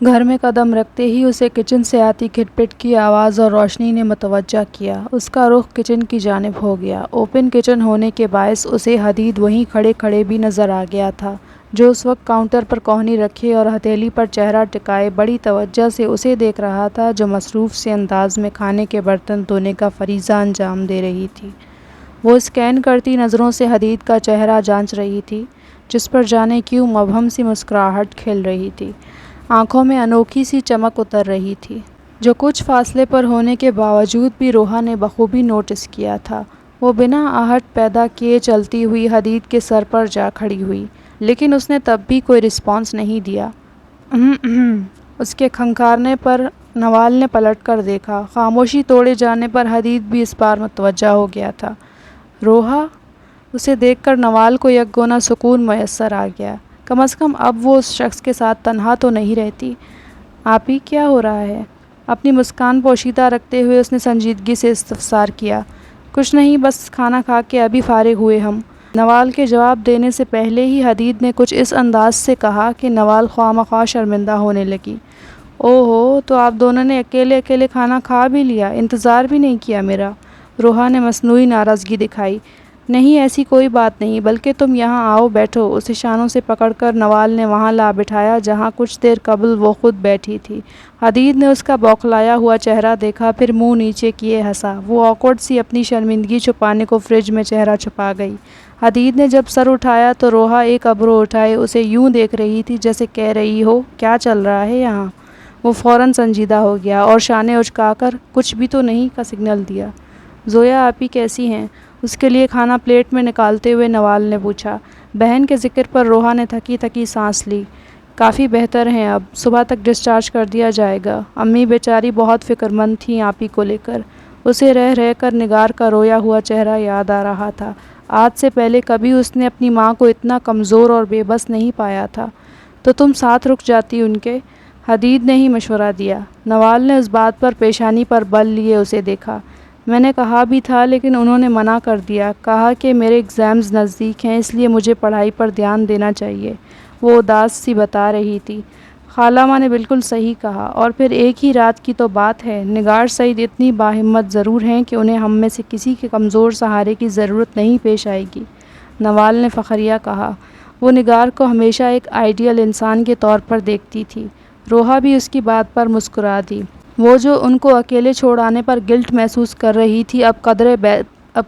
گھر میں قدم رکھتے ہی اسے کچن سے آتی کھٹ پٹ کی آواز اور روشنی نے متوجہ کیا۔ اس کا رخ کچن کی جانب ہو گیا۔ اوپن کچن ہونے کے باعث اسے حدید وہیں کھڑے کھڑے بھی نظر آ گیا تھا، جو اس وقت کاؤنٹر پر کوہنی رکھے اور ہتھیلی پر چہرہ ٹکائے بڑی توجہ سے اسے دیکھ رہا تھا، جو مصروف سے انداز میں کھانے کے برتن دھونے کا فریضہ انجام دے رہی تھی۔ وہ اسکین کرتی نظروں سے حدید کا چہرہ جانچ رہی تھی، جس پر جانے کیوں مبہم سی مسکراہٹ کھل رہی تھی۔ آنکھوں میں انوکھی سی چمک اتر رہی تھی، جو کچھ فاصلے پر ہونے کے باوجود بھی روحا نے بخوبی نوٹس کیا تھا۔ وہ بنا آہٹ پیدا کیے چلتی ہوئی حدید کے سر پر جا کھڑی ہوئی، لیکن اس نے تب بھی کوئی رسپانس نہیں دیا۔ اس کے کھنکھارنے پر نوال نے پلٹ کر دیکھا۔ خاموشی توڑے جانے پر حدید بھی اس بار متوجہ ہو گیا تھا۔ روحا! اسے دیکھ کر نوال کو یک گونا سکون میسر آ گیا۔ کم از کم اب وہ اس شخص کے ساتھ تنہا تو نہیں رہتی۔ آپی، کیا ہو رہا ہے؟ اپنی مسکان پوشیدہ رکھتے ہوئے اس نے سنجیدگی سے استفسار کیا۔ کچھ نہیں، بس کھانا کھا کے ابھی فارغ ہوئے ہم۔ نوال کے جواب دینے سے پہلے ہی حدید نے کچھ اس انداز سے کہا کہ نوال خواہ مخواہ شرمندہ ہونے لگی۔ اوہو، تو آپ دونوں نے اکیلے اکیلے کھانا کھا بھی لیا، انتظار بھی نہیں کیا میرا؟ روحا نے مصنوعی ناراضگی دکھائی۔ نہیں، ایسی کوئی بات نہیں، بلکہ تم یہاں آؤ، بیٹھو۔ اسے شانوں سے پکڑ کر نوال نے وہاں لا بٹھایا جہاں کچھ دیر قبل وہ خود بیٹھی تھی۔ حدید نے اس کا بوکھلایا ہوا چہرہ دیکھا، پھر منہ نیچے کیے ہنسا۔ وہ آکورڈ سی اپنی شرمندگی چھپانے کو فریج میں چہرہ چھپا گئی۔ حدید نے جب سر اٹھایا تو روحا ایک ابرو اٹھائے اسے یوں دیکھ رہی تھی جیسے کہہ رہی ہو، کیا چل رہا ہے یہاں؟ وہ فوراً سنجیدہ ہو گیا اور شانے اچکا کر کچھ بھی تو نہیں کا سگنل دیا۔ زویا آپی کیسی ہیں؟ اس کے لیے کھانا پلیٹ میں نکالتے ہوئے نوال نے پوچھا۔ بہن کے ذکر پر روحا نے تھکی تھکی سانس لی۔ کافی بہتر ہیں اب، صبح تک ڈسچارج کر دیا جائے گا۔ امی بیچاری بہت فکر مند تھیں آپی کو لے کر۔ اسے رہ رہ کر نگار کا رویا ہوا چہرہ یاد آ رہا تھا۔ آج سے پہلے کبھی اس نے اپنی ماں کو اتنا کمزور اور بے بس نہیں پایا تھا۔ تو تم ساتھ رک جاتی ان کے؟ حدید نے ہی مشورہ دیا۔ نوال نے اس بات پر پیشانی پر بل لیے اسے دیکھا۔ میں نے کہا بھی تھا، لیکن انہوں نے منع کر دیا، کہا کہ میرے ایگزامز نزدیک ہیں، اس لیے مجھے پڑھائی پر دھیان دینا چاہیے۔ وہ اداس سی بتا رہی تھی۔ خالہ ماں نے بالکل صحیح کہا، اور پھر ایک ہی رات کی تو بات ہے۔ نگار سعید اتنی باہمت ضرور ہیں کہ انہیں ہم میں سے کسی کے کمزور سہارے کی ضرورت نہیں پیش آئے گی، نوال نے فخریہ کہا۔ وہ نگار کو ہمیشہ ایک آئیڈیل انسان کے طور پر دیکھتی تھی۔ روحا بھی اس کی بات پر مسکرا دی۔ وہ جو ان کو اکیلے چھوڑ آنے پر گلٹ محسوس کر رہی تھی، اب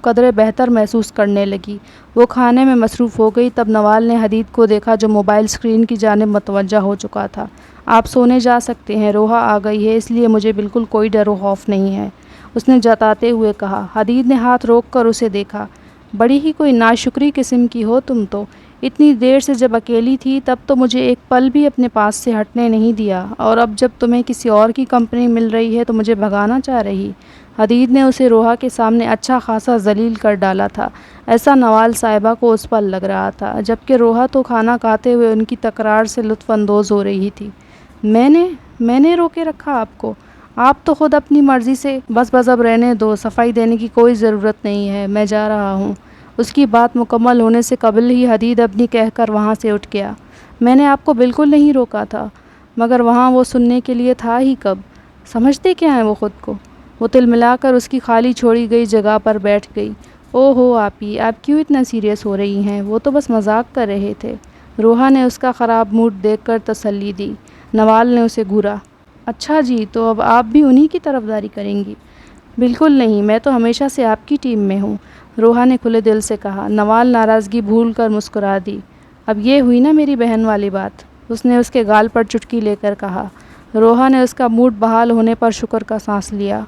قدرے بہتر محسوس کرنے لگی۔ وہ کھانے میں مصروف ہو گئی۔ تب نوال نے حدید کو دیکھا جو موبائل اسکرین کی جانب متوجہ ہو چکا تھا۔ آپ سونے جا سکتے ہیں، روحا آ گئی ہے، اس لیے مجھے بالکل کوئی ڈر و خوف نہیں ہے، اس نے جتاتے ہوئے کہا۔ حدید نے ہاتھ روک کر اسے دیکھا۔ بڑی ہی کوئی ناشکری قسم کی ہو تم تو۔ اتنی دیر سے جب اکیلی تھی تب تو مجھے ایک پل بھی اپنے پاس سے ہٹنے نہیں دیا، اور اب جب تمہیں کسی اور کی کمپنی مل رہی ہے تو مجھے بھگانا چاہ رہی؟ حدید نے اسے روحا کے سامنے اچھا خاصا ذلیل کر ڈالا تھا، ایسا نوال صاحبہ کو اس پر لگ رہا تھا، جبکہ روحا تو کھانا کھاتے ہوئے ان کی تکرار سے لطف اندوز ہو رہی تھی۔ میں نے روکے رکھا آپ کو؟ آپ تو خود اپنی مرضی سے۔ بس اب رہنے دو، صفائی دینے کی کوئی ضرورت نہیں ہے، میں جا رہا ہوں۔ اس کی بات مکمل ہونے سے قبل ہی حدید اپنی کہہ کر وہاں سے اٹھ گیا۔ میں نے آپ کو بالکل نہیں روکا تھا، مگر وہاں وہ سننے کے لیے تھا ہی کب؟ سمجھتے کیا ہیں وہ خود کو؟ وہ تلملا کر اس کی خالی چھوڑی گئی جگہ پر بیٹھ گئی۔ او ہو آپی، آپ کیوں اتنا سیریس ہو رہی ہیں؟ وہ تو بس مذاق کر رہے تھے۔ روحا نے اس کا خراب موڈ دیکھ کر تسلی دی۔ نوال نے اسے گھورا۔ اچھا جی، تو اب آپ بھی انہی کی طرفداری کریں گی؟ بالکل نہیں، میں تو ہمیشہ سے آپ کی ٹیم میں ہوں، روحا نے کھلے دل سے کہا۔ نوال ناراضگی بھول کر مسکرا دی۔ اب یہ ہوئی نا میری بہن والی بات، اس نے اس کے گال پر چٹکی لے کر کہا۔ روحا نے اس کا موڈ بحال ہونے پر شکر کا سانس لیا۔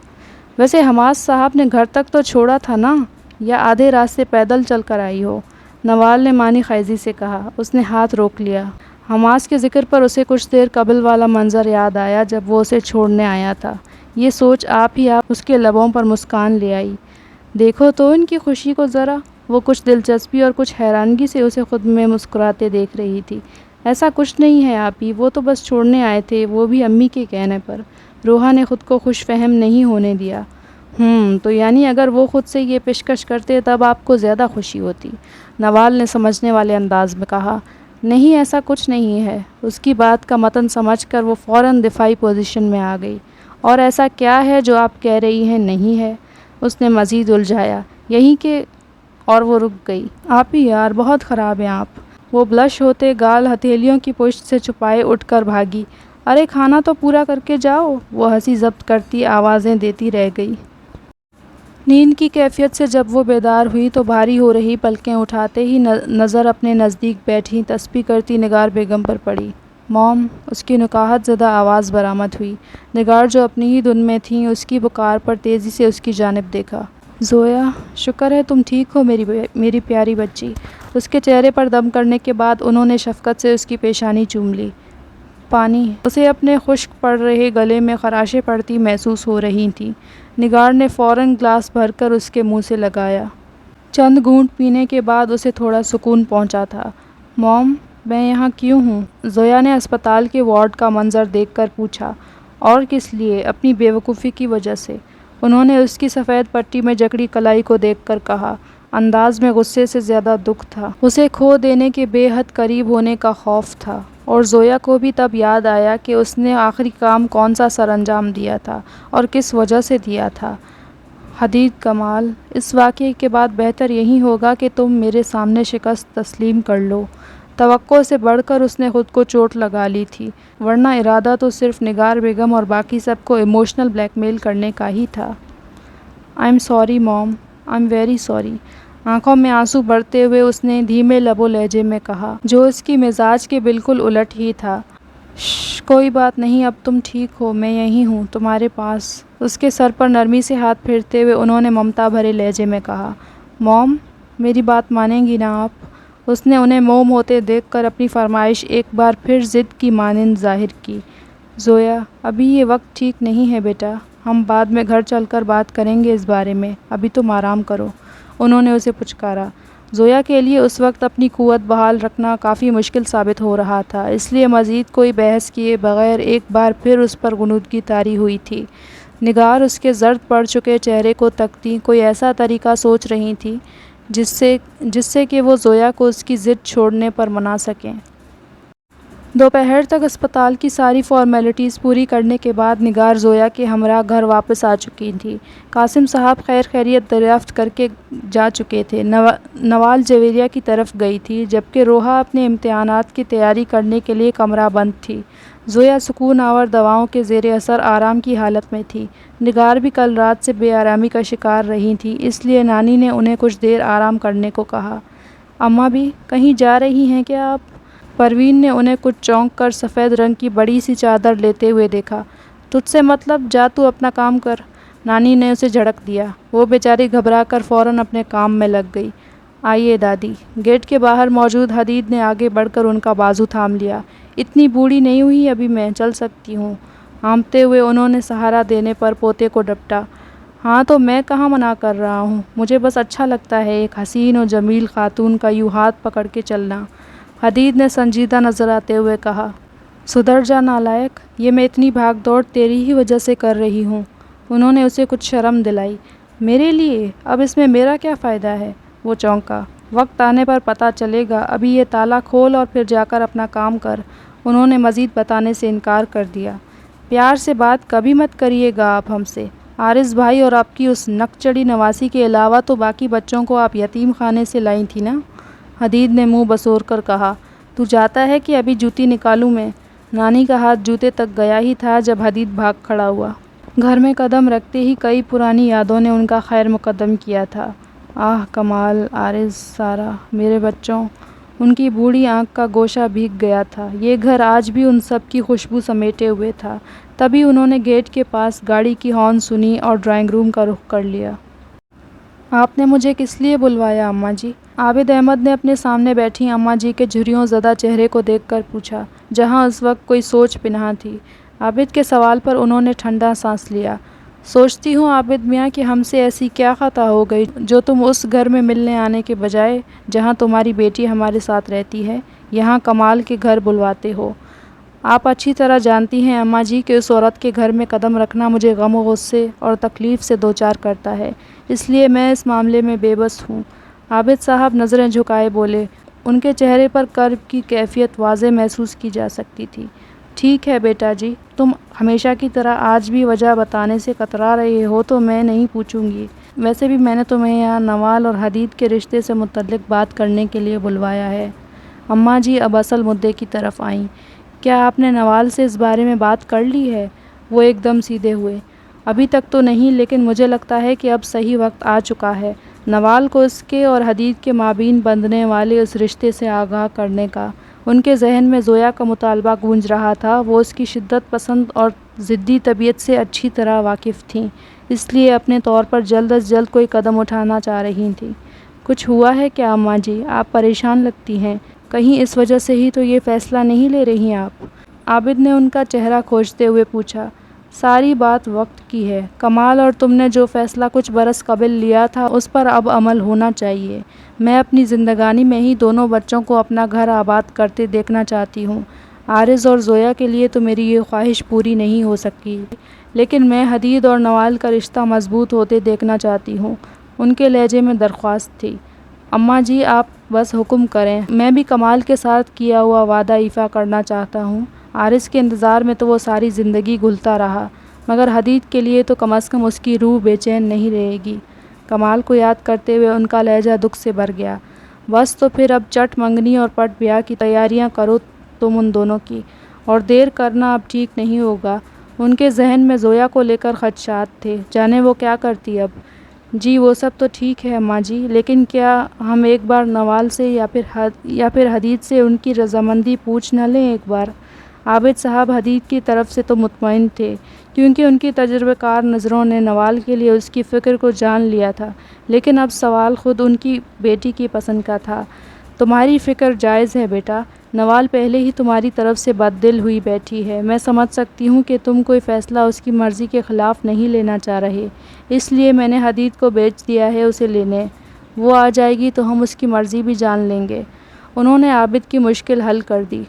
ویسے حماس صاحب نے گھر تک تو چھوڑا تھا نا، یا آدھے راستے پیدل چل کر آئی ہو؟ نوال نے معنی خیزی سے کہا۔ اس نے ہاتھ روک لیا۔ حماس کے ذکر پر اسے کچھ دیر قبل والا منظر یاد آیا جب وہ اسے چھوڑنے آیا تھا۔ یہ سوچ آپ اس کے لبوں پر مسکان لے آئی۔ دیکھو تو ان کی خوشی کو ذرا، وہ کچھ دلچسپی اور کچھ حیرانگی سے اسے خود میں مسکراتے دیکھ رہی تھی۔ ایسا کچھ نہیں ہے آپی، وہ تو بس چھوڑنے آئے تھے، وہ بھی امی کے کہنے پر۔ روحا نے خود کو خوش فہم نہیں ہونے دیا۔ تو یعنی اگر وہ خود سے یہ پیشکش کرتے تب آپ کو زیادہ خوشی ہوتی، نوال نے سمجھنے والے انداز میں کہا۔ نہیں ایسا کچھ نہیں ہے۔ اس کی بات کا متن سمجھ کر وہ فوراً دفاعی پوزیشن میں آ گئی۔ اور ایسا کیا ہے جو آپ کہہ رہی ہیں نہیں ہے؟ اس نے مزید الجھایا۔ یہی کہ اور وہ رک گئی۔ آپ ہی یار بہت خراب ہیں آپ۔ وہ بلش ہوتے گال ہتھیلیوں کی پشت سے چھپائے اٹھ کر بھاگی۔ ارے کھانا تو پورا کر کے جاؤ۔ وہ ہنسی ضبط کرتی آوازیں دیتی رہ گئی۔ نیند کی کیفیت سے جب وہ بیدار ہوئی تو بھاری ہو رہی پلکیں اٹھاتے ہی نظر اپنے نزدیک بیٹھی تسبیح کرتی نگار بیگم پر پڑی۔ موم، اس کی نکاہت زدہ آواز برآمد ہوئی۔ نگار جو اپنی ہی دھن میں تھیں اس کی پکار پر تیزی سے اس کی جانب دیکھا۔ زویا، شکر ہے تم ٹھیک ہو میری پیاری بچی۔ اس کے چہرے پر دم کرنے کے بعد انہوں نے شفقت سے اس کی پیشانی چوم لی۔ پانی؟ اسے اپنے خشک پڑ رہے گلے میں خراشیں پڑتی محسوس ہو رہی تھیں۔ نگار نے فوراً گلاس بھر کر اس کے منہ سے لگایا۔ چند گھونٹ پینے کے بعد اسے تھوڑا سکون پہنچا تھا۔ موم، میں یہاں کیوں ہوں؟ زویا نے اسپتال کے وارڈ کا منظر دیکھ کر پوچھا۔ اور کس لیے؟ اپنی بے وقوفی کی وجہ سے، انہوں نے اس کی سفید پٹی میں جکڑی کلائی کو دیکھ کر کہا۔ انداز میں غصے سے زیادہ دکھ تھا۔ اسے کھو دینے کے بے حد قریب ہونے کا خوف تھا۔ اور زویا کو بھی تب یاد آیا کہ اس نے آخری کام کون سا سر انجام دیا تھا اور کس وجہ سے دیا تھا۔ حدید کمال، اس واقعے کے بعد بہتر یہی ہوگا کہ تم میرے سامنے شکست تسلیم کر لو۔ توقع سے بڑھ کر اس نے خود کو چوٹ لگا لی تھی، ورنہ ارادہ تو صرف نگار بیگم اور باقی سب کو ایموشنل بلیک میل کرنے کا ہی تھا۔ I am sorry mom, I am very sorry. آنکھوں میں آنسو بھرتے ہوئے اس نے دھیمے لب و لہجے میں کہا، جو اس کی مزاج کے بالکل الٹ ہی تھا۔ شش، کوئی بات نہیں، اب تم ٹھیک ہو، میں یہیں ہوں تمہارے پاس۔ اس کے سر پر نرمی سے ہاتھ پھیرتے ہوئے انہوں نے ممتا بھرے لہجے میں کہا۔ موم، میری بات مانیں گی نا آپ؟ اس نے انہیں موم ہوتے دیکھ کر اپنی فرمائش ایک بار پھر ضد کی مانند ظاہر کی۔ زویا، ابھی یہ وقت ٹھیک نہیں ہے بیٹا، ہم بعد میں گھر چل کر بات کریں گے اس بارے میں، ابھی تم آرام کرو، انہوں نے اسے پچکارا۔ زویا کے لیے اس وقت اپنی قوت بحال رکھنا کافی مشکل ثابت ہو رہا تھا، اس لیے مزید کوئی بحث کیے بغیر ایک بار پھر اس پر غنودگی طاری ہوئی تھی۔ نگار اس کے زرد پڑ چکے چہرے کو تکتی کوئی ایسا طریقہ سوچ رہی تھی جس سے کہ وہ زویا کو اس کی ضد چھوڑنے پر منا سکیں۔ دوپہر تک اسپتال کی ساری فارمیلٹیز پوری کرنے کے بعد نگار زویا کے ہمراہ گھر واپس آ چکی تھی۔ قاسم صاحب خیر خیریت دریافت کر کے جا چکے تھے۔ نوال جویریہ کی طرف گئی تھی، جبکہ روحا اپنے امتحانات کی تیاری کرنے کے لیے کمرہ بند تھی۔ زویا سکون آور دواؤں کے زیر اثر آرام کی حالت میں تھی۔ نگار بھی کل رات سے بے آرامی کا شکار رہی تھی، اس لیے نانی نے انہیں کچھ دیر آرام کرنے کو کہا۔ اماں بھی کہیں جا رہی ہیں کیا آپ؟ پروین نے انہیں کچھ چونک کر سفید رنگ کی بڑی سی چادر لیتے ہوئے دیکھا۔ تجھ سے مطلب، جا تو اپنا کام کر، نانی نے اسے جھڑک دیا۔ وہ بیچاری گھبرا کر فوراً اپنے کام میں لگ گئی۔ آئیے دادی۔ گیٹ کے باہر موجود حدید نے آگے بڑھ کر ان کا بازو تھام لیا۔ اتنی بوڑھی نہیں ہوئی ابھی میں، چل سکتی ہوں۔ ہانپتے ہوئے انہوں نے سہارا دینے پر پوتے کو ڈپٹا۔ ہاں تو میں کہاں منع کر رہا ہوں، مجھے بس اچھا لگتا ہے ایک حسین و جمیل خاتون کا یوں ہاتھ پکڑ کے چلنا، حدید نے سنجیدہ نظر آتے ہوئے کہا۔ سدھر جا نالائق، یہ میں اتنی بھاگ دوڑ تیری ہی وجہ سے کر رہی ہوں، انہوں نے اسے کچھ شرم دلائی۔ میرے لیے؟ اب اس میں میرا کیا فائدہ ہے؟ وہ چونکا۔ وقت آنے پر پتہ چلے گا، ابھی یہ تالا کھول اور پھر جا کر اپنا کام کر، انہوں نے مزید بتانے سے انکار کر دیا۔ پیار سے بات کبھی مت کریے گا آپ ہم سے، عارض بھائی اور آپ کی اس نک چڑھی نواسی کے علاوہ تو باقی بچوں کو آپ یتیم خانے سے لائی تھی نا، حدید نے منہ بسور کر کہا۔ تو جاتا ہے کہ ابھی جوتی نکالوں میں؟ نانی کا ہاتھ جوتے تک گیا ہی تھا جب حدید بھاگ کھڑا ہوا۔ گھر میں قدم رکھتے ہی کئی پرانی یادوں نے ان کا خیر مقدم کیا تھا۔ آہ کمال، عارض، سارا، میرے بچوں، ان کی بوڑھی آنکھ کا گوشہ بھیگ گیا تھا۔ یہ گھر آج بھی ان سب کی خوشبو سمیٹے ہوئے تھا۔ تبھی انہوں نے گیٹ کے پاس گاڑی کی ہارن سنی اور ڈرائنگ روم کا رخ کر لیا۔ آپ نے مجھے کس لیے بلوایا اماں جی؟ عابد احمد نے اپنے سامنے بیٹھی اماں جی کے جھریوں زدہ چہرے کو دیکھ کر پوچھا، جہاں اس وقت کوئی سوچ پنہاں تھی۔ عابد کے سوال پر انہوں نے ٹھنڈا سانس لیا۔ سوچتی ہوں عابد میاں کہ ہم سے ایسی کیا خطا ہو گئی جو تم اس گھر میں ملنے آنے کے بجائے جہاں تمہاری بیٹی ہمارے ساتھ رہتی ہے، یہاں کمال کے گھر بلواتے ہو۔ آپ اچھی طرح جانتی ہیں اماں جی کہ اس عورت کے گھر میں قدم رکھنا مجھے غم و غصے اور تکلیف سے دوچار کرتا ہے، اس لیے میں اس معاملے میں بے بس ہوں۔ عابد صاحب نظریں جھکائے بولے، ان کے چہرے پر کرب کی کیفیت واضح محسوس کی جا سکتی تھی۔ ٹھیک ہے بیٹا جی، تم ہمیشہ کی طرح آج بھی وجہ بتانے سے کترا رہے ہو تو میں نہیں پوچھوں گی۔ ویسے بھی میں نے تمہیں یہاں نوال اور حدید کے رشتے سے متعلق بات کرنے کے لیے بلوایا ہے۔ اماں جی اب اصل مدعے کی طرف آئیں۔ کیا آپ نے نوال سے اس بارے میں بات کر لی ہے؟ وہ ایک دم سیدھے ہوئے۔ ابھی تک تو نہیں، لیکن مجھے لگتا ہے کہ اب صحیح وقت آ چکا ہے نوال کو اس کے اور حدید کے مابین بندھنے والے اس رشتے سے آگاہ کرنے کا۔ ان کے ذہن میں زویا کا مطالبہ گونج رہا تھا۔ وہ اس کی شدت پسند اور ضدی طبیعت سے اچھی طرح واقف تھیں، اس لیے اپنے طور پر جلد از جلد کوئی قدم اٹھانا چاہ رہی تھیں۔ کچھ ہوا ہے کیا اماں جی؟ آپ پریشان لگتی ہیں، کہیں اس وجہ سے ہی تو یہ فیصلہ نہیں لے رہی آپ؟ عابد نے ان کا چہرہ کھوجتے ہوئے پوچھا۔ ساری بات وقت کی ہے کمال، اور تم نے جو فیصلہ کچھ برس قبل لیا تھا اس پر اب عمل ہونا چاہیے۔ میں اپنی زندگانی میں ہی دونوں بچوں کو اپنا گھر آباد کرتے دیکھنا چاہتی ہوں۔ عارض اور زویا کے لیے تو میری یہ خواہش پوری نہیں ہو سکی، لیکن میں حدید اور نوال کا رشتہ مضبوط ہوتے دیکھنا چاہتی ہوں۔ ان کے لہجے میں درخواست تھی۔ اماں جی آپ بس حکم کریں، میں بھی کمال کے ساتھ کیا ہوا وعدہ ایفا کرنا چاہتا ہوں۔ عارض کے انتظار میں تو وہ ساری زندگی گھلتا رہا، مگر حدید کے لیے تو کم از کم اس کی روح بے چین نہیں رہے گی۔ کمال کو یاد کرتے ہوئے ان کا لہجہ دکھ سے بھر گیا۔ بس تو پھر اب چٹ منگنی اور پٹ بیاہ کی تیاریاں کرو تم ان دونوں کی، اور دیر کرنا اب ٹھیک نہیں ہوگا۔ ان کے ذہن میں زویا کو لے کر خدشات تھے، جانے وہ کیا کرتی اب۔ جی وہ سب تو ٹھیک ہے اماں جی، لیکن کیا ہم ایک بار نوال سے یا پھر حدید سے ان کی رضامندی پوچھ نہ لیں ایک بار؟ عابد صاحب حدید کی طرف سے تو مطمئن تھے، کیونکہ ان کی تجربہ کار نظروں نے نوال کے لیے اس کی فکر کو جان لیا تھا، لیکن اب سوال خود ان کی بیٹی کی پسند کا تھا۔ تمہاری فکر جائز ہے بیٹا، نوال پہلے ہی تمہاری طرف سے بد دل ہوئی بیٹھی ہے۔ میں سمجھ سکتی ہوں کہ تم کوئی فیصلہ اس کی مرضی کے خلاف نہیں لینا چاہ رہے، اس لیے میں نے حدید کو بھیج دیا ہے اسے لینے۔ وہ آ جائے گی تو ہم اس کی مرضی بھی جان لیں گے۔ انہوں نے عابد کی مشکل حل کر دی،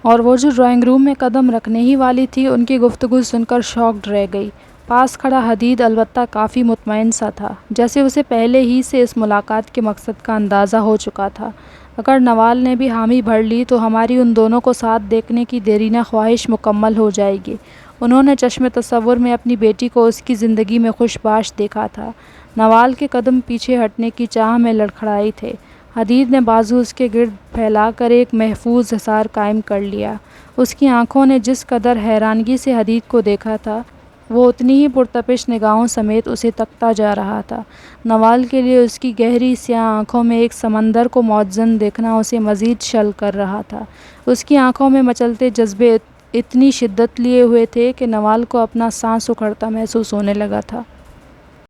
اور وہ جو ڈرائنگ روم میں قدم رکھنے ہی والی تھی ان کی گفتگو سن کر شاکڈ رہ گئی۔ پاس کھڑا حدید البتہ کافی مطمئن سا تھا، جیسے اسے پہلے ہی سے اس ملاقات کے مقصد کا اندازہ ہو چکا تھا۔ اگر نوال نے بھی حامی بھر لی تو ہماری ان دونوں کو ساتھ دیکھنے کی دیرینہ خواہش مکمل ہو جائے گی۔ انہوں نے چشم تصور میں اپنی بیٹی کو اس کی زندگی میں خوش باش دیکھا تھا۔ نوال کے قدم پیچھے ہٹنے کی چاہ میں لڑکھڑائے تھے۔ حدید نے بازو اس کے گرد پھیلا کر ایک محفوظ حصار قائم کر لیا۔ اس کی آنکھوں نے جس قدر حیرانگی سے حدید کو دیکھا تھا، وہ اتنی ہی پرتپش نگاہوں سمیت اسے تکتا جا رہا تھا۔ نوال کے لیے اس کی گہری سیاہ آنکھوں میں ایک سمندر کو موجزن دیکھنا اسے مزید شل کر رہا تھا۔ اس کی آنکھوں میں مچلتے جذبے اتنی شدت لیے ہوئے تھے کہ نوال کو اپنا سانس اکھڑتا محسوس ہونے لگا تھا۔